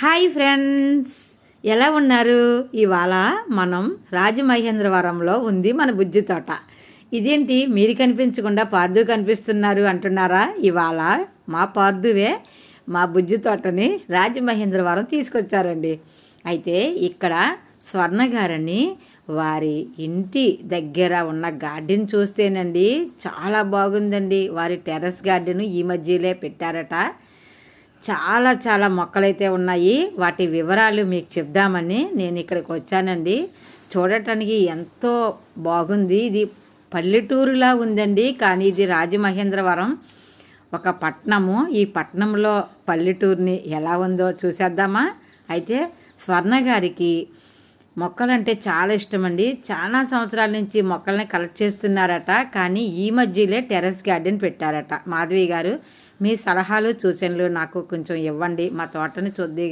Hi friends, ఎలా ఉన్నారు? ఇవాళ మనం రాజమహేంద్రవరంలో ఉంది మన బుజ్జి తోట. ఇదేంటి మీరు కనిపించకుండా పార్దు కనిపిస్తున్నారు అంటున్నారా? ఇవాళ మా పార్దువే మా బుజ్జి తోటని రాజమహేంద్రవరం తీసుకొచ్చారండి. అయితే ఇక్కడ స్వర్ణ గారని వారి ఇంటి దగ్గర ఉన్న గార్డెన్ చూస్తేనండి చాలా బాగుందండి. వారి టెర్రస్ గార్డెన్ ఈ మధ్యలో పెట్టారట. చాలా చాలా మొక్కలైతే ఉన్నాయి. వాటి వివరాలు మీకు చెప్దామని నేను ఇక్కడికి వచ్చానండి. చూడటానికి ఎంతో బాగుంది. ఇది పల్లెటూరులా ఉందండి, కానీ ఇది రాజమహేంద్రవరం ఒక పట్టణము. ఈ పట్టణంలో పల్లెటూరుని ఎలా ఉందో చూసేద్దామా? అయితే స్వర్ణ గారికి మొక్కలంటే చాలా ఇష్టమండి. చాలా సంవత్సరాల నుంచి మొక్కల్ని కలెక్ట్ చేస్తున్నారట, కానీ ఈ మధ్యలో టెర్రస్ గార్డెన్ పెట్టారట. మాధవి గారు, మీ సలహాలు సూచనలు నాకు కొంచెం ఇవ్వండి. మా తోటని చూద్ది